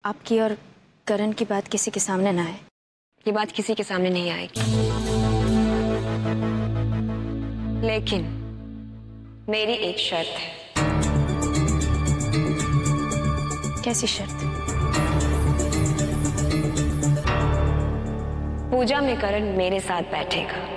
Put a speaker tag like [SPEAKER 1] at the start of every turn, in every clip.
[SPEAKER 1] आपकी और करण की बात किसी के सामने ना आए।
[SPEAKER 2] ये बात किसी के सामने नहीं आएगी, लेकिन मेरी एक शर्त है।
[SPEAKER 1] कैसी शर्त?
[SPEAKER 2] पूजा में करण मेरे साथ बैठेगा।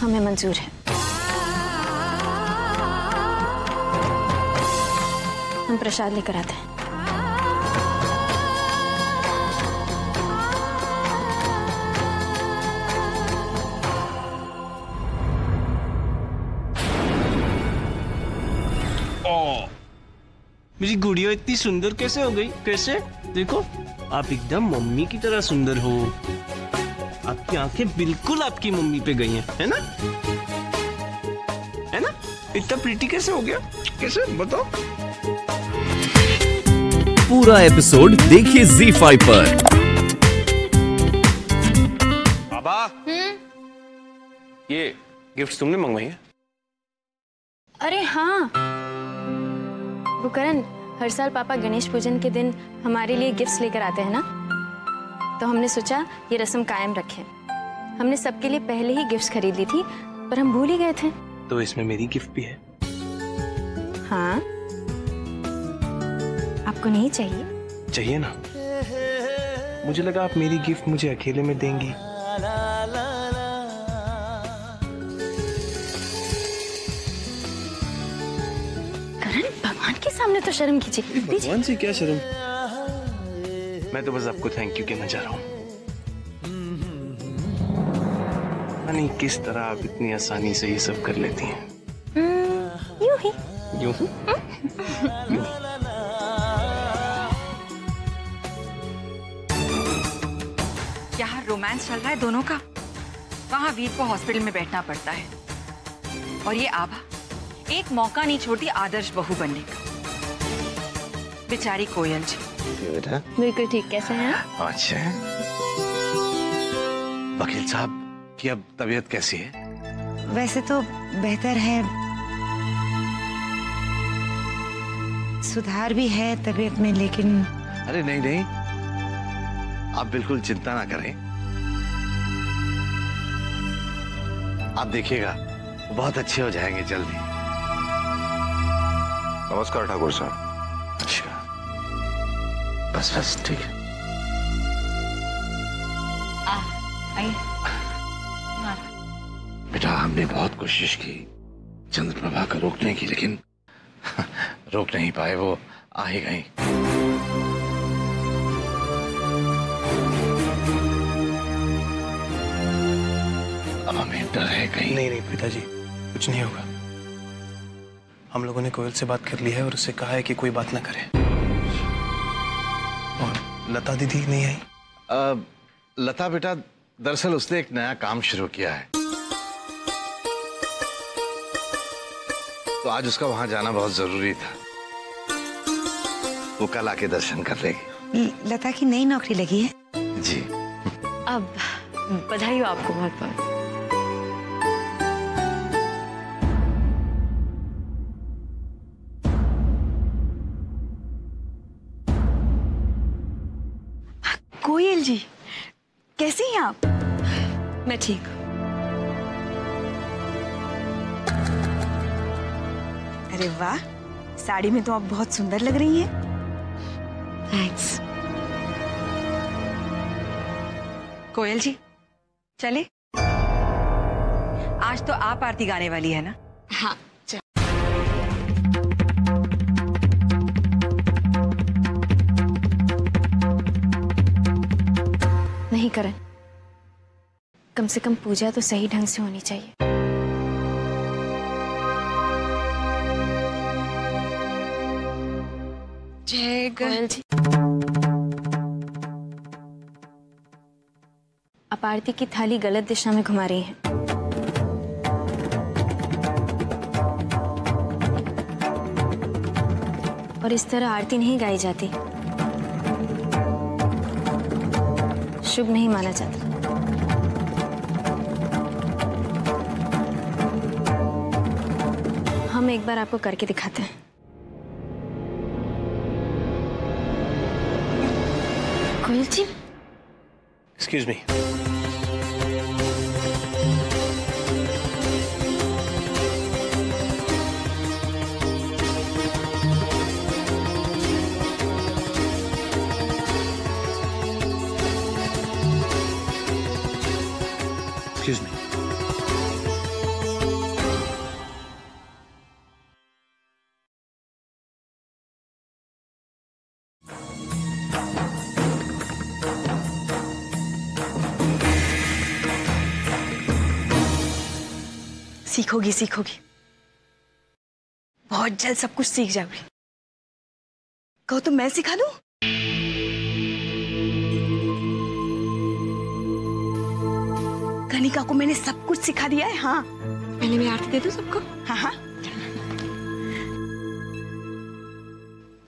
[SPEAKER 1] हमें मंजूर है। हम प्रसाद लेकर आते हैं।
[SPEAKER 3] मेरी गुड़िया इतनी सुंदर कैसे हो गई? कैसे? देखो, आप एकदम मम्मी की तरह सुंदर हो। आपकी आंखें बिल्कुल आपकी मम्मी पे गई हैं, है ना? है ना? इतना प्रीटी कैसे हो गया? कैसे? बताओ।
[SPEAKER 4] पूरा एपिसोड देखिए ZEE5 पर।
[SPEAKER 3] बाबा, ये गिफ्ट तुमने मंगवाई है?
[SPEAKER 1] अरे हाँ, वो करण, हर साल पापा गणेश पूजन के दिन हमारे लिए गिफ्ट्स लेकर आते हैं ना, तो हमने सोचा ये रस्म कायम रखें। हमने सबके लिए पहले ही गिफ्ट्स खरीद ली थी, पर हम भूल ही गए थे।
[SPEAKER 3] तो इसमें मेरी गिफ्ट भी है।
[SPEAKER 1] हाँ, आपको नहीं चाहिए?
[SPEAKER 3] चाहिए ना। मुझे लगा आप मेरी गिफ्ट मुझे अकेले में देंगी।
[SPEAKER 1] करण, भगवान के सामने तो शर्म कीजिए।
[SPEAKER 3] भगवान से क्या शर्म? मैं तो बस आपको थैंक यू कहना चाह रहा हूँ। नहीं, किस तरह आप इतनी आसानी से ये सब कर लेती हैं?
[SPEAKER 1] यूं ही।
[SPEAKER 3] यूं ही? यूं।
[SPEAKER 5] यहाँ रोमांस चल रहा है दोनों का, वहाँ वीर को हॉस्पिटल में बैठना पड़ता है, और ये आभा एक मौका नहीं छोड़ती आदर्श बहू बनने का। बेचारी कोयल जी।
[SPEAKER 3] बेटा
[SPEAKER 1] बिल्कुल ठीक। कैसे हैं आप?
[SPEAKER 6] अच्छा है। वकील साहब की अब तबीयत कैसी है?
[SPEAKER 7] वैसे तो बेहतर है, सुधार भी है तबीयत में, लेकिन
[SPEAKER 6] अरे नहीं नहीं, आप बिल्कुल चिंता ना करें। आप देखिएगा वो बहुत अच्छे हो जाएंगे जल्दी।
[SPEAKER 8] नमस्कार ठाकुर साहब।
[SPEAKER 6] अच्छा, बस बस ठीक है। बेटा, हमने बहुत कोशिश की चंद्रप्रभा को रोकने की, लेकिन रोक नहीं पाए, वो आ ही गई। अब हमें डर है कहीं।
[SPEAKER 3] नहीं नहीं पिताजी, कुछ नहीं होगा। हम लोगों ने कोयल से बात कर ली है और उससे कहा है कि कोई बात ना करे। और लता दीदी नहीं आई?
[SPEAKER 6] लता बेटा, दरअसल उसने एक नया काम शुरू किया है, तो आज उसका वहां जाना बहुत जरूरी था। वो कल आके दर्शन कर लेगी।
[SPEAKER 7] लता की नई नौकरी लगी है?
[SPEAKER 6] जी।
[SPEAKER 2] अब बधाई हो आपको बहुत बहुत।
[SPEAKER 5] कोयल जी, कैसी हैं आप?
[SPEAKER 2] मैं ठीक हूँ।
[SPEAKER 5] अरे वाह, साड़ी में तो आप बहुत सुंदर लग रही हैं।
[SPEAKER 7] थैंक्स।
[SPEAKER 5] कोयल जी, चले? आज तो आप आरती गाने वाली है ना?
[SPEAKER 2] हाँ,
[SPEAKER 1] नहीं करण, कम से कम पूजा तो सही ढंग से होनी चाहिए।
[SPEAKER 2] जय
[SPEAKER 1] कोयल जी, आप आरती की थाली गलत दिशा में घुमा रही हैं। और और इस तरह आरती नहीं गाई जाती, शुभ नहीं माना जाता। हम एक बार आपको करके दिखाते हैं। कोयल जी,
[SPEAKER 3] एक्सक्यूज मी। Excuse me.
[SPEAKER 2] सीखोगी सीखोगी, बहुत जल्द सब कुछ सीख जाओगी। कहो तो मैं सिखा दूं? कनिका को मैंने सब कुछ सिखा दिया है। हाँ, पहले मैं आरती दे दूं सबको। हाँ हाँ।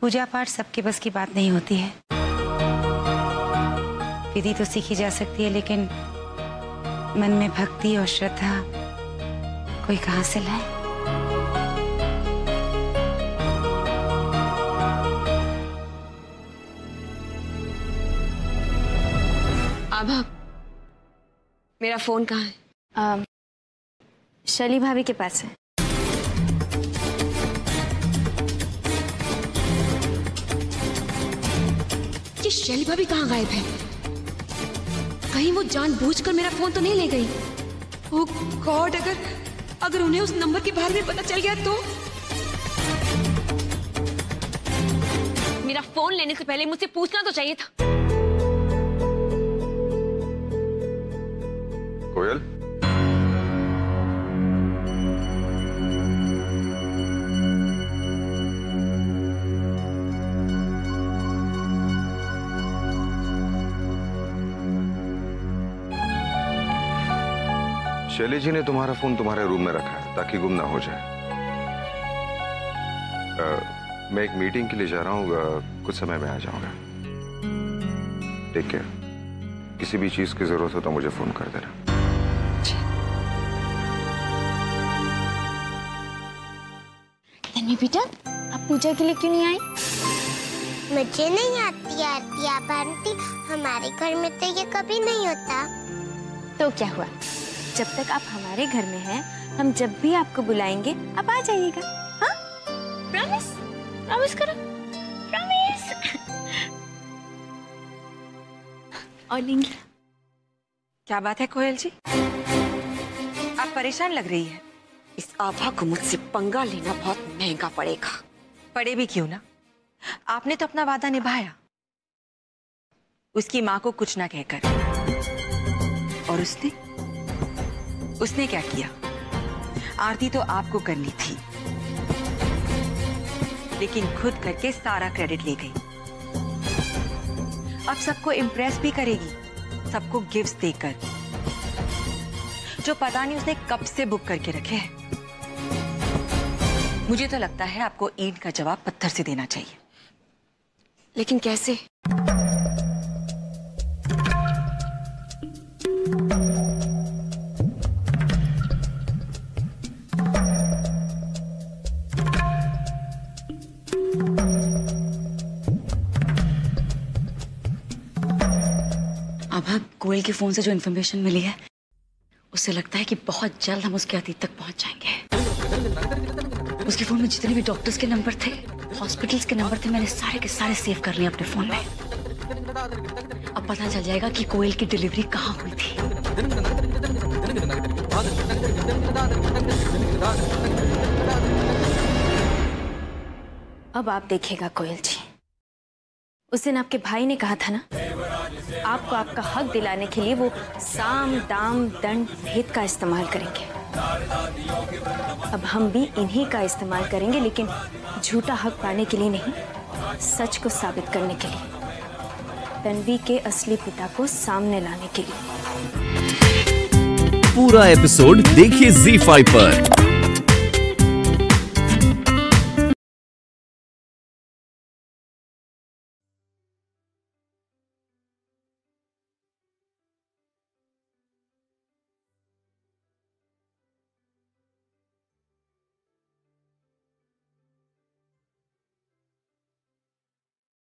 [SPEAKER 7] पूजा पाठ सबके बस की बात नहीं होती है। विधि तो सीखी जा सकती है, लेकिन मन में भक्ति और श्रद्धा कोई कहां से लाए?
[SPEAKER 2] आभा, मेरा फोन कहाँ है?
[SPEAKER 1] शैली भाभी के पास है।
[SPEAKER 2] ये शैली भाभी कहाँ गायब है? कहीं वो जानबूझकर मेरा फोन तो नहीं ले गई? ओह गॉड, अगर उन्हें उस नंबर के बारे में पता चल गया तो? मेरा फोन लेने से पहले मुझसे पूछना तो चाहिए था।
[SPEAKER 8] कोयल, शैली जी ने तुम्हारा फोन तुम्हारे रूम में रखा है ताकि गुम ना हो जाए। मैं एक मीटिंग के लिए जा रहा हूँ, कुछ समय में आ जाऊंगा। Take care. किसी भी चीज की जरूरत हो तो मुझे फोन कर देना।
[SPEAKER 1] तन्वी बेटा, आप पूजा के लिए क्यों नहीं आई?
[SPEAKER 9] मुझे नहीं आती आरती। आप आंटी, हमारे घर में तो ये कभी नहीं होता।
[SPEAKER 1] तो क्या हुआ, जब तक आप हमारे घर में हैं, हम जब भी आपको बुलाएंगे आप आ जाइएगा। हाँ, प्रॉमिस? प्रॉमिस करो, प्रॉमिस।
[SPEAKER 5] और लेंगी। क्या बात है कोयल जी, आप परेशान लग रही है।
[SPEAKER 2] इस आभा को मुझसे पंगा लेना बहुत महंगा पड़ेगा।
[SPEAKER 5] पड़े भी क्यों ना, आपने तो अपना वादा निभाया, उसकी माँ को कुछ ना कहकर। और उसने क्या किया? आरती तो आपको करनी थी, लेकिन खुद करके सारा क्रेडिट ले गई। अब सबको इम्प्रेस भी करेगी, सबको गिफ्ट्स देकर, जो पता नहीं उसने कब से बुक करके रखे हैं। मुझे तो लगता है आपको ईंट का जवाब पत्थर से देना चाहिए।
[SPEAKER 2] लेकिन कैसे? अब कोयल के फोन से जो इन्फॉर्मेशन मिली है, उससे लगता है कि बहुत जल्द हम उसके अतीत तक पहुंच जाएंगे। उसके फोन में जितने भी डॉक्टर्स के नंबर थे, हॉस्पिटल्स के नंबर थे, मैंने सारे के सारे सेव कर लिए अपने फोन में। अब पता चल जाएगा कि कोयल की डिलीवरी कहाँ हुई थी।
[SPEAKER 1] अब आप देखिएगा कोयल जी, उस दिन आपके भाई ने कहा था ना, आपको आपका हक दिलाने के लिए वो साम दाम दंड भेद का इस्तेमाल करेंगे। अब हम भी इन्हीं का इस्तेमाल करेंगे, लेकिन झूठा हक पाने के लिए नहीं, सच को साबित करने के लिए, तन्वी के असली पिता को सामने लाने के लिए।
[SPEAKER 4] पूरा एपिसोड देखिए ZEE5 पर।